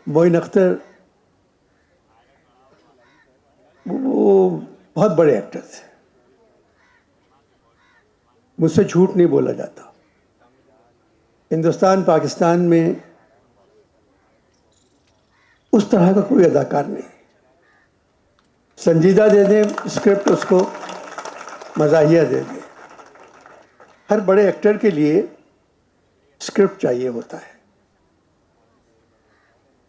मोइन अख्तर वो बहुत बड़े एक्टर थे, मुझसे झूठ नहीं बोला जाता। हिंदुस्तान पाकिस्तान में उस तरह का कोई अदाकार नहीं। संजीदा दे दें स्क्रिप्ट उसको, मज़ाहिया दे दें। हर बड़े एक्टर के लिए स्क्रिप्ट चाहिए होता है।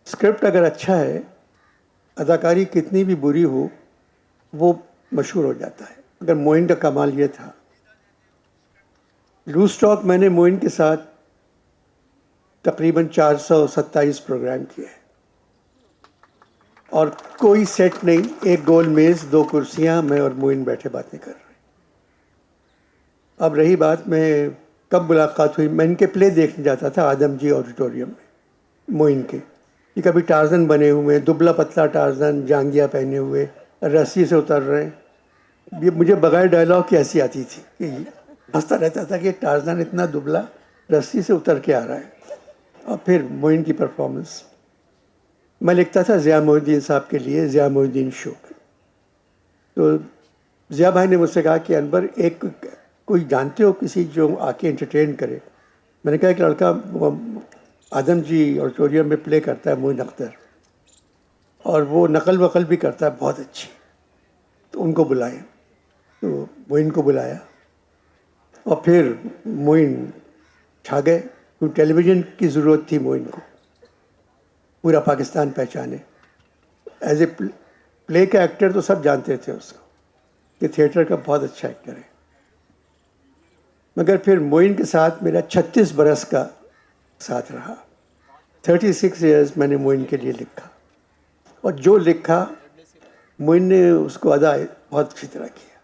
स्क्रिप्ट अगर अच्छा है, अदाकारी कितनी भी बुरी हो वो मशहूर हो जाता है। अगर मोइन का कमाल ये था, लूज टॉक मैंने मोइन के साथ तकरीबन 427 प्रोग्राम किए और कोई सेट नहीं, एक गोल मेज़, दो कुर्सियां, मैं और मोइन बैठे बातें कर रहे हैं। अब रही बात, मैं कब मुलाकात हुई, मैं इनके प्ले देखने जाता था आदम जी ऑडिटोरियम में। मोइन के ये कभी टार्जन बने हुए, दुबला पतला टार्जन, जांगिया पहने हुए, रस्सी से उतर रहे हैं। ये मुझे बगैर डायलॉग की हंसी आती थी कि हंसता रहता था कि टार्जन इतना दुबला रस्सी से उतर के आ रहा है। और फिर मोइन की परफॉर्मेंस मैं लिखता था ज़िया मोहिउद्दीन साहब के लिए, ज़िया मोहिउद्दीन शो। तो ज़िया भाई ने मुझसे कहा कि अनवर, एक कोई जानते हो किसी जो आके एंटरटेन करे? मैंने कहा एक लड़का आदम जी ऑडिटोरियम में प्ले करता है, मोइन अख्तर, और वो नकल वकल भी करता है बहुत अच्छी, तो उनको बुलाएं। तो मोइन को बुलाया और फिर मोइन छा गए, क्योंकि टेलीविज़न की ज़रूरत थी मोइन को, पूरा पाकिस्तान पहचाने। एज ए प्ले का एक्टर तो सब जानते थे उसको कि थिएटर का बहुत अच्छा एक्टर है। मगर फिर मोइन के साथ मेरा 36 बरस का साथ रहा। 36 ईयर्स मैंने मोइन के लिए लिखा, और जो लिखा मोइन ने उसको अदा बहुत अच्छी तरह किया।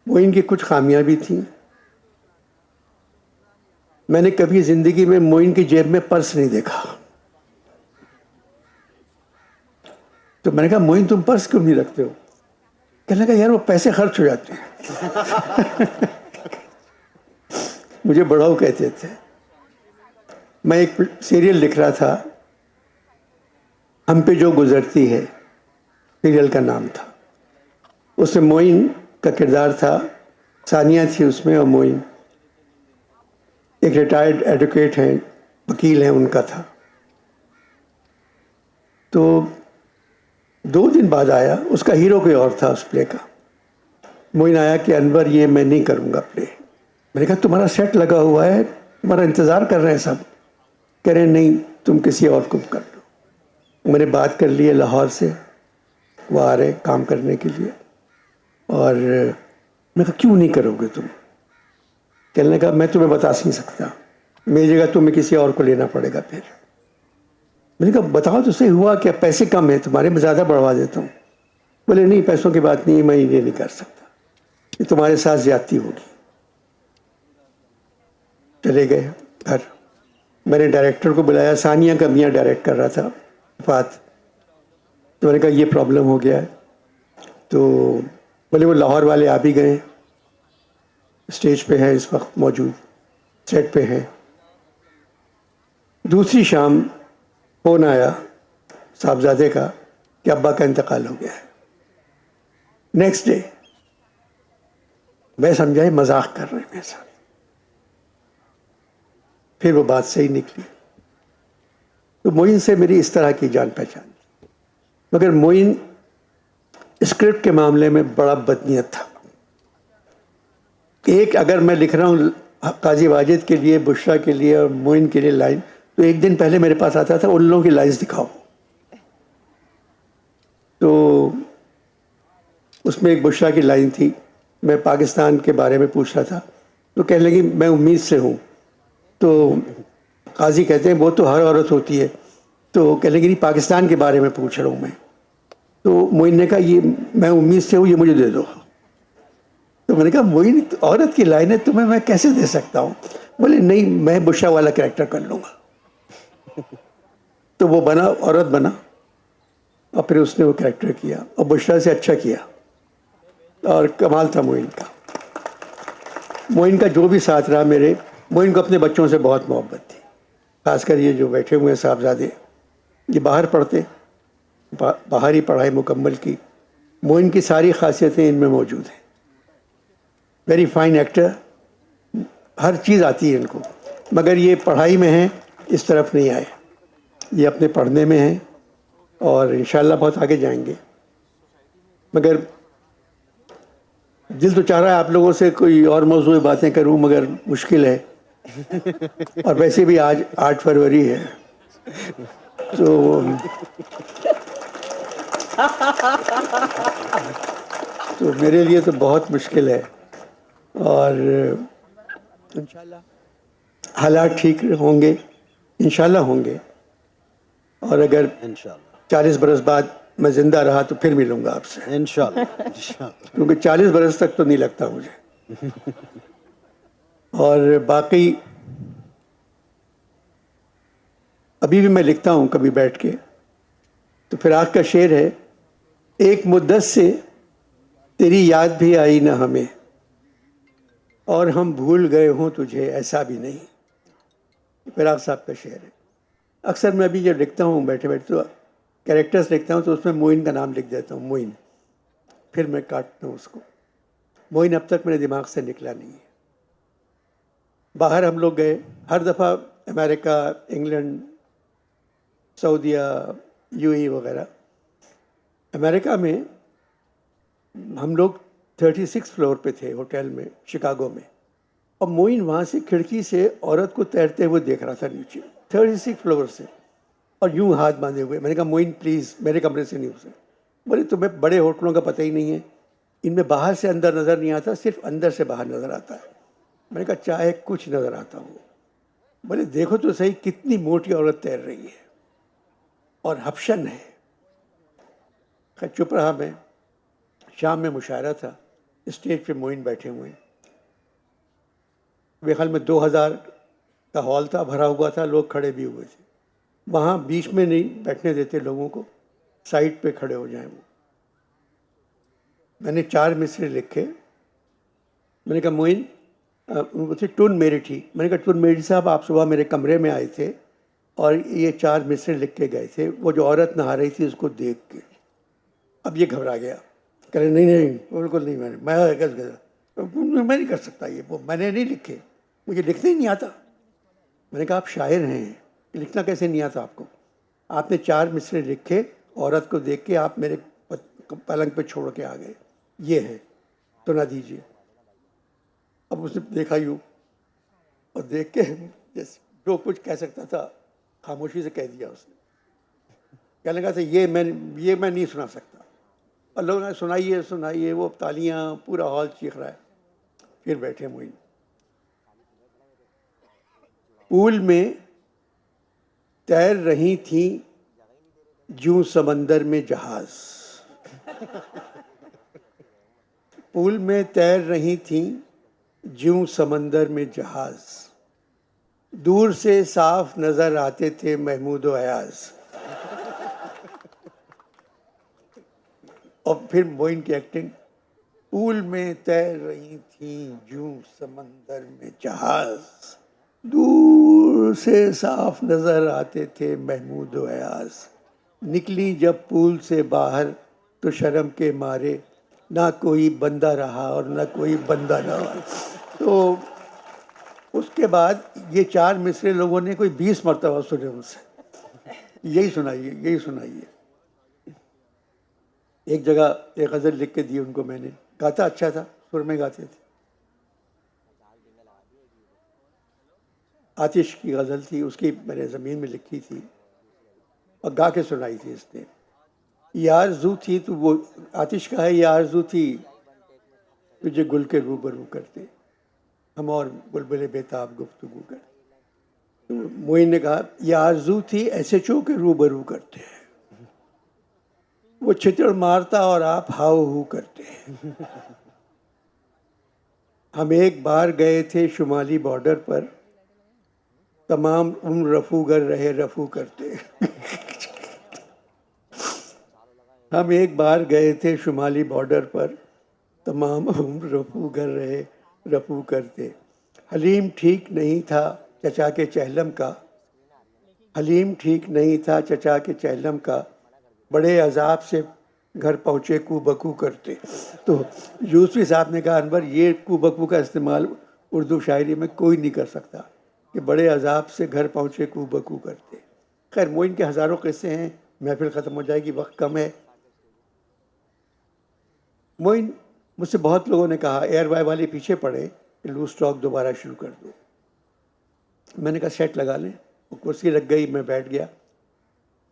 मोइन की कुछ खामियां भी थीं। मैंने कभी ज़िंदगी में मोइन की जेब में पर्स नहीं देखा। तो मैंने कहा मोइन तुम पर्स क्यों नहीं रखते हो? कहने लगा यार वो पैसे खर्च हो जाते हैं। मुझे बड़ाऊ कहते थे। मैं एक सीरियल लिख रहा था, हम पे जो गुजरती है, सीरियल का नाम था। उसमें मोइन का किरदार था, सानिया थी उसमें, और मोइन एक रिटायर्ड एडवोकेट हैं, वकील हैं, उनका था। तो 2 दिन बाद आया, उसका हीरो कोई और था उस प्ले का। मोइन आया कि अनवर ये मैं नहीं करूँगा प्ले। मैंने कहा तुम्हारा सेट लगा हुआ है, तुम्हारा इंतज़ार कर रहे हैं सब। कह रहे नहीं, तुम किसी और को कर लो। मैंने बात कर ली है लाहौर से, वो आ रहे काम करने के लिए। और मैंने कहा क्यों नहीं करोगे तुम? कहने लगा मैं तुम्हें बता नहीं सकता, मेरी जगह तुम्हें किसी और को लेना पड़ेगा। फिर मैंने कहा बताओ तो सही, हुआ क्या? पैसे कम है तुम्हारे, मैं ज़्यादा बढ़वा देता हूँ। बोले नहीं, पैसों की बात नहीं है, मैं ये नहीं कर सकता, ये तुम्हारे साथ ज्यादती होगी। चले गए घर। मैंने डायरेक्टर को बुलाया, सानिया का मियाँ डायरेक्ट कर रहा था, फात। तो मैंने कहा ये प्रॉब्लम हो गया है। तो बोले वो लाहौर वाले आ भी गए, स्टेज पे हैं इस वक्त मौजूद, सेट पे हैं। दूसरी शाम फ़ोन आया साहबजादे का कि अब्बा का इंतकाल हो गया है। नेक्स्ट डे मैं समझा ये मजाक कर रहे हैं मेरे साथ। फिर वो बात सही निकली। तो मोइन से मेरी इस तरह की जान पहचान। मगर मोइन स्क्रिप्ट के मामले में बड़ा बदनीयत था। एक अगर मैं लिख रहा हूँ काजी वाजिद के लिए, बुशरा के लिए और मोइन के लिए लाइन, तो एक दिन पहले मेरे पास आता था, उन लोगों की लाइन्स दिखाओ। तो उसमें एक बुशरा की लाइन थी, मैं पाकिस्तान के बारे में पूछ रहा था, तो कहने लगी मैं उम्मीद से हूँ। तो काजी कहते हैं वो तो हर औरत होती है। तो कहने लगी नहीं, पाकिस्तान के बारे में पूछ रहा हूँ मैं। तो मोइन ने कहा ये मैं उम्मीद से हूँ, ये मुझे दे दो। तो मैंने कहा मोइन औरत की लाइन है, तुम्हें मैं कैसे दे सकता हूँ? बोले नहीं, मैं बुशरा वाला कैरेक्टर कर लूँगा। तो वो बना, औरत बना, और फिर उसने वो कैरेक्टर किया और बुशरा से अच्छा किया। और कमाल था मोइन का। मोइन का जो भी साथ रहा मेरे, मोइन को अपने बच्चों से बहुत मोहब्बत थी। खासकर ये जो बैठे हुए हैं साहबजादे, ये बाहर पढ़ते, बाहर ही पढ़ाई मुकम्मल की। मोइन की सारी खासियतें इनमें मौजूद हैं। वेरी फाइन एक्टर, हर चीज़ आती है इनको, मगर ये पढ़ाई में है, इस तरफ नहीं आए। ये अपने पढ़ने में हैं और इंशाल्लाह बहुत आगे जाएंगे। मगर दिल तो चाह रहा है आप लोगों से कोई और मौजूद बातें करूं, मगर मुश्किल है। और वैसे भी आज 8 फरवरी है, तो मेरे लिए तो बहुत मुश्किल है। और इंशाल्लाह हालात ठीक होंगे, इंशाल्लाह होंगे। और अगर 40 बरस बाद मैं ज़िंदा रहा तो फिर मिलूंगा आपसे इंशाल्लाह। क्योंकि 40 बरस तक तो नहीं लगता मुझे। और बाकी अभी भी मैं लिखता हूँ कभी बैठ के, तो फिराक का शेर है, एक मुद्दत से तेरी याद भी आई ना हमें, और हम भूल गए हों तुझे ऐसा भी नहीं। फिराक साहब का शेर है। अक्सर मैं अभी जब लिखता हूँ बैठे बैठे तो कैरेक्टर्स लिखता हूँ तो उसमें मोइन का नाम लिख देता हूँ, मोइन, फिर मैं काटता हूँ उसको। मोइन अब तक मेरे दिमाग से निकला नहीं है। बाहर हम लोग गए, हर दफ़ा अमेरिका, इंग्लैंड, सऊदीया, यूएई वगैरह। अमेरिका में हम लोग 36 फ्लोर पे थे होटल में शिकागो में, और मोइन वहाँ से खिड़की से औरत को तैरते हुए देख रहा था नीचे 36 फ्लोर से, और यूं हाथ बांधे हुए। मैंने कहा मोइन प्लीज़ मेरे कमरे से नहीं उसे। बोले तुम्हें बड़े होटलों का पता ही नहीं है, इनमें बाहर से अंदर नज़र नहीं आता, सिर्फ अंदर से बाहर नज़र आता है। मैंने कहा चाहे कुछ नज़र आता हो। बोले देखो तो सही कितनी मोटी औरत तैर रही है और हफ्शन है। खैर चुप रहा मैं। शाम में मुशायरा था, स्टेज पे मोइन बैठे हुए हैं। मेरे ख्याल में 2000 का हॉल था, भरा हुआ था, लोग खड़े भी हुए थे। वहाँ बीच में नहीं बैठने देते लोगों को, साइड पे खड़े हो जाएं वो। मैंने 4 मिसरे लिखे। मैंने कहा मोइन, उनसे टुन मेरी थी। मैंने कहा टुन मेरी साहब, आप सुबह मेरे कमरे में आए थे और ये 4 मिसरे लिख के गए थे, वो जो औरत नहा रही थी उसको देख के। अब ये घबरा गया, कह रहे नहीं नहीं बिल्कुल नहीं, मैं नहीं कर सकता ये, वो मैंने नहीं लिखे, मुझे लिखना ही नहीं आता। मैंने कहा आप शायर हैं, लिखना कैसे नहीं आता आपको? आपने 4 मिसरे लिखे, औरत को देख के आप मेरे पलंग पे छोड़ के आ गए, ये है तो ना दीजिए। अब उसने देखा यूँ और देख के जैसे जो कुछ कह सकता था खामोशी से कह दिया उसने। कहने लगा था ये मैं नहीं सुना सकता। और लोगों ने सुनाइए सुनाइए, वो तालियां, पूरा हॉल चीख रहा है। फिर बैठे मोइन। पूल में तैर रही थी जूं समंदर में जहाज, पूल में तैर रही थी जूं समंदर में जहाज, दूर से साफ नजर आते थे महमूद व अयाज। और फिर मोइन की एक्टिंग, पूल में तैर रही थी जूं समंदर में जहाज, दूर से साफ नजर आते थे महमूद व अयाज। निकली जब पूल से बाहर तो शर्म के मारे ना कोई बंदा रहा और ना कोई बंदा रहा। तो उसके बाद ये 4 मिसरे लोगों ने कोई 20 मरतबा सुने उनसे, यही सुनाइए यही सुनाइए। एक जगह एक गज़ल लिख के दी उनको मैंने, गाता अच्छा था, सुर में गाते थे। आतिश की गज़ल थी, उसकी मैंने ज़मीन में लिखी थी और गा के सुनाई थी इसने। ये आरज़ू थी तो वो आतिश का है, ये आरज़ू थी तुझे गुल के रूबरू करते, हम और बुलबुले बेताब गुफ्तगू कर। तो मोइन ने कहा ये आरज़ू थी ऐसे चो के रूबरू करते हैं, वो छितड़ मारता और आप हाउ हू करते हैं। हम एक बार गए थे शुमाली बॉर्डर पर, तमाम उम्र रफूगर रहे रफू करते। हम एक बार गए थे शुमाली बॉर्डर पर, तमाम उम्र रफूगर रहे रफू करते। हलीम ठीक नहीं था चचा के चहलम का, हलीम ठीक नहीं था चचा के चहलम का, बड़े अजाब से घर पहुँचे कू बकू करते। तो यूसुफी साहब ने कहा अनवर ये कू बकू का इस्तेमाल उर्दू शायरी में कोई नहीं कर सकता कि बड़े अजाब से घर पहुँचे कू बकू करते। खैर मोइन के हज़ारों किस्से हैं, महफिल ख़त्म हो जाएगी, वक्त कम है। मोइन, मुझसे बहुत लोगों ने कहा एयर वाई वाले पीछे पड़े कि लूज टॉक दोबारा शुरू कर दो। मैंने कहा सेट लगा लें, वो कुर्सी लग गई, मैं बैठ गया।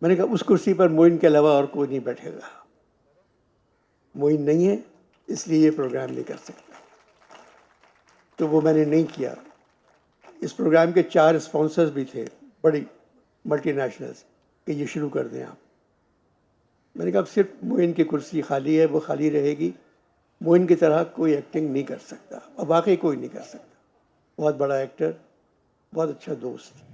मैंने कहा उस कुर्सी पर मोइन के अलावा और कोई नहीं बैठेगा, मोइन नहीं है इसलिए ये प्रोग्राम नहीं कर सकता। तो वो मैंने नहीं किया। इस प्रोग्राम के 4 स्पॉन्सर्स भी थे, बड़ी मल्टीनेशनल्स, कि ये शुरू कर दें आप। मैंने कहा अब सिर्फ मोइन की कुर्सी खाली है, वो खाली रहेगी। मोइन की तरह कोई एक्टिंग नहीं कर सकता, और वाकई कोई नहीं कर सकता। बहुत बड़ा एक्टर, बहुत अच्छा दोस्त।